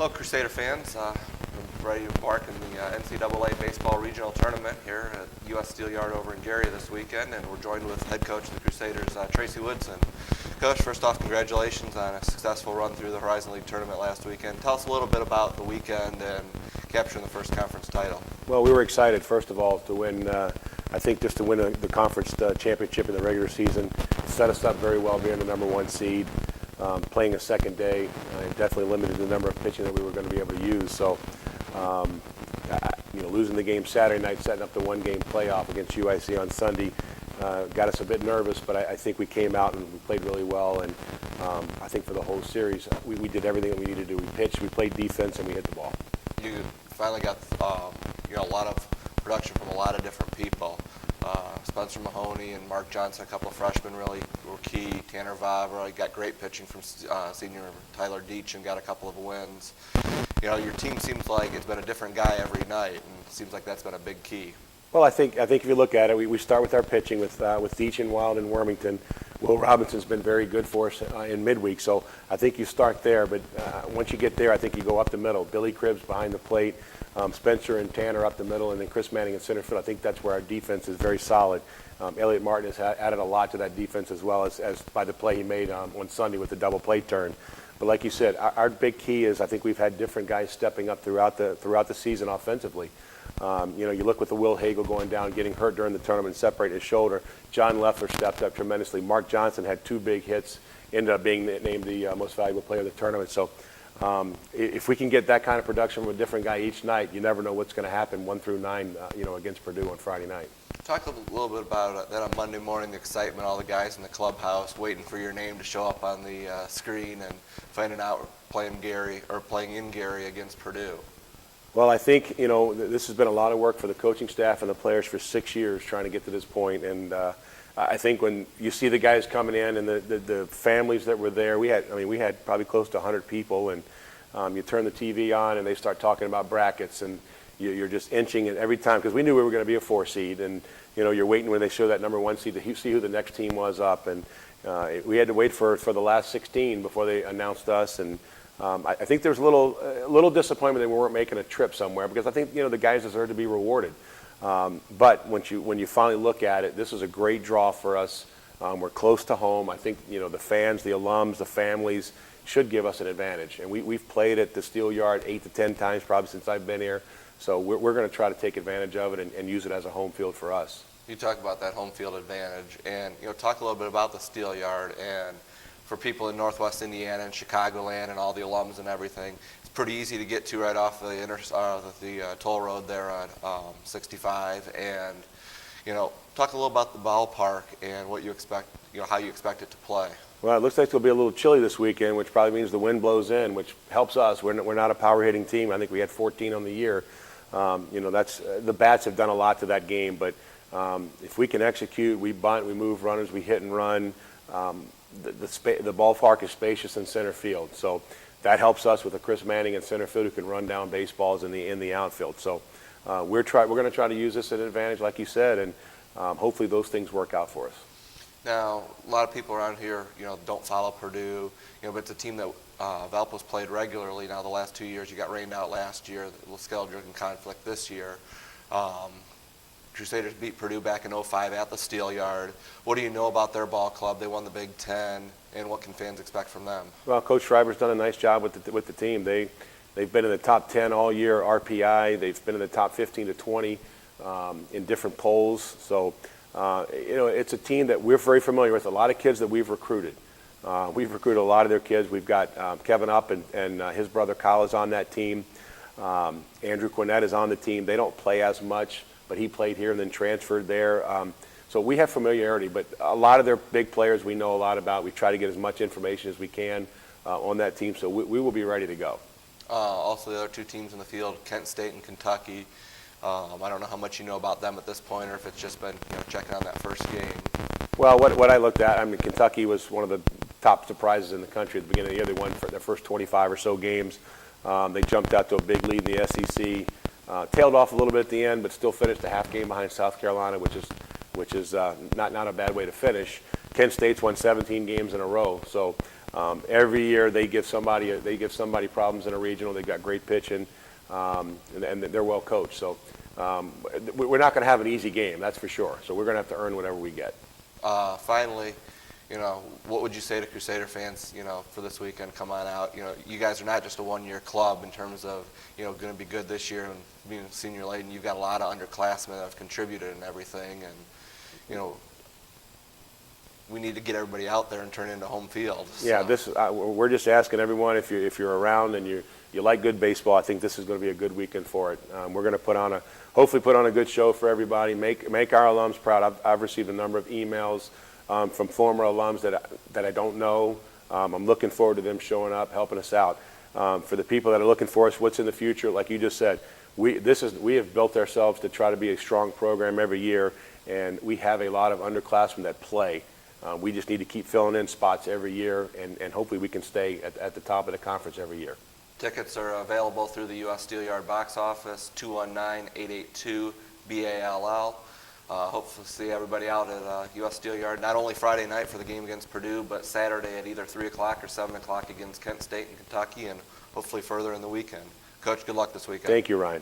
Hello, Crusader fans. We're ready to embark in the NCAA Baseball Regional Tournament here at U.S. Steel Yard over in Gary this weekend, and we're joined with head coach of the Crusaders, Tracy Woodson. Coach, first off, congratulations on a successful run through the Horizon League Tournament last weekend. Tell us a little bit about the weekend and capturing the first conference title. Well, we were excited, first of all, to win. I think just to win the conference championship in the regular season set us up very well being the number one seed. Playing a second day, it definitely limited the number of pitching that we were going to be able to use. So, losing the game Saturday night, setting up the one-game playoff against UIC on Sunday, got us a bit nervous. But I think we came out and we played really well. And I think for the whole series, we did everything that we needed to do. We pitched, we played defense, and we hit the ball. You finally got a lot of production from a lot of different people. Spencer Mahoney and Mark Johnson, a couple of freshmen, really were key. Tanner Vavra got great pitching from senior Tyler Deach and got a couple of wins. Your team seems like it's been a different guy every night, and it seems like that's been a big key. Well, I think if you look at it, we start with our pitching with Deach and Wild and Wormington. Will Robinson's been very good for us in midweek, so I think you start there. But once you get there, I think you go up the middle. Billy Cribbs behind the plate, Spencer and Tanner up the middle, and then Chris Manning in center field. I think that's where our defense is very solid. Elliot Martin has added a lot to that defense as well as by the play he made on Sunday with the double play turn. But like you said, our big key is I think we've had different guys stepping up throughout the season offensively. You look with the Will Hagel going down, getting hurt during the tournament, separating his shoulder. John Leffler stepped up tremendously. Mark Johnson had 2 big hits, ended up being named the most valuable player of the tournament. So if we can get that kind of production from a different guy each night, you never know what's going to happen 1 through 9, against Purdue on Friday night. Talk a little bit about that on Monday morning, the excitement, all the guys in the clubhouse waiting for your name to show up on the screen and finding out playing in Gary against Purdue. Well, I think, this has been a lot of work for the coaching staff and the players for 6 years trying to get to this point. And I think when you see the guys coming in and the families that were there, we had probably close to 100 people. And you turn the TV on and they start talking about brackets, and you're just inching it every time because we knew we were going to be a 4 seed. And, you're waiting when they show that number 1 seed to see who the next team was up. And we had to wait for the last 16 before they announced us. And I think there's a little disappointment that we weren't making a trip somewhere because I think the guys deserve to be rewarded. But when you finally look at it, this is a great draw for us. We're close to home. I think the fans, the alums, the families should give us an advantage. And we've played at the Steel Yard 8 to 10 times probably since I've been here. So we're going to try to take advantage of it and use it as a home field for us. You talk about that home field advantage, and talk a little bit about the Steel Yard. And for people in Northwest Indiana and Chicagoland and all the alums and everything, it's pretty easy to get to right off the toll road there on 65. And talk a little about the ballpark and what you expect, how you expect it to play. Well, it looks like it'll be a little chilly this weekend, which probably means the wind blows in, which helps us. We're not a power hitting team. I think we had 14 on the year. That's the bats have done a lot to that game, but if we can execute, we bunt, we move runners, we hit and run. The ballpark is spacious in center field, so that helps us with a Chris Manning in center field who can run down baseballs in the outfield. So we're going to try to use this as an advantage, like you said, and hopefully those things work out for us. Now, a lot of people around here, don't follow Purdue, but it's a team that Valpo's played regularly now the last 2 years. You got rained out last year, the schedule-driven conflict this year. Crusaders beat Purdue back in 2005 at the Steel Yard. What do you know about their ball club? They won the Big Ten, and what can fans expect from them? Well, Coach Schreiber's done a nice job with the team. They've been in the top 10 all year RPI. They've been in the top 15 to 20 in different polls. So, it's a team that we're very familiar with. A lot of kids that we've recruited. We've recruited a lot of their kids. We've got Kevin Upp and his brother Kyle is on that team. Andrew Quinnett is on the team. They don't play as much, but he played here and then transferred there. So we have familiarity, but a lot of their big players we know a lot about. We try to get as much information as we can on that team, so we will be ready to go. Also, the other 2 teams in the field, Kent State and Kentucky. I don't know how much you know about them at this point, or if it's just been checking on that first game. Well, what I looked at, Kentucky was one of the top surprises in the country at the beginning of the year. They won for their first 25 or so games. They jumped out to a big lead in the SEC. Tailed off a little bit at the end, but still finished a half game behind South Carolina, which is not a bad way to finish. Kent State's won 17 games in a row, so Every year they give somebody problems in a regional. They've got great pitching, and they're well coached. So we're not going to have an easy game, that's for sure. So we're going to have to earn whatever we get. Finally, what would you say to Crusader fans, for this weekend? Come on out. You guys are not just a one-year club in terms of, going to be good this year and being senior laden. You've got a lot of underclassmen that have contributed and everything, and, we need to get everybody out there and turn into home field. So. Yeah, we're just asking everyone, if you're around and you like good baseball, I think this is going to be a good weekend for it. We're going to hopefully put on a good show for everybody, make our alums proud. I've received a number of emails from former alums that I don't know. I'm looking forward to them showing up, helping us out. For the people that are looking for us, what's in the future, like you just said, we have built ourselves to try to be a strong program every year, and we have a lot of underclassmen that play. We just need to keep filling in spots every year, and hopefully we can stay at the top of the conference every year. Tickets are available through the U.S. Steel Yard box office, 219-882-BALL. Hopefully see everybody out at U.S. Steel Yard, not only Friday night for the game against Purdue, but Saturday at either 3 o'clock or 7 o'clock against Kent State in Kentucky, and hopefully further in the weekend. Coach, good luck this weekend. Thank you, Ryan.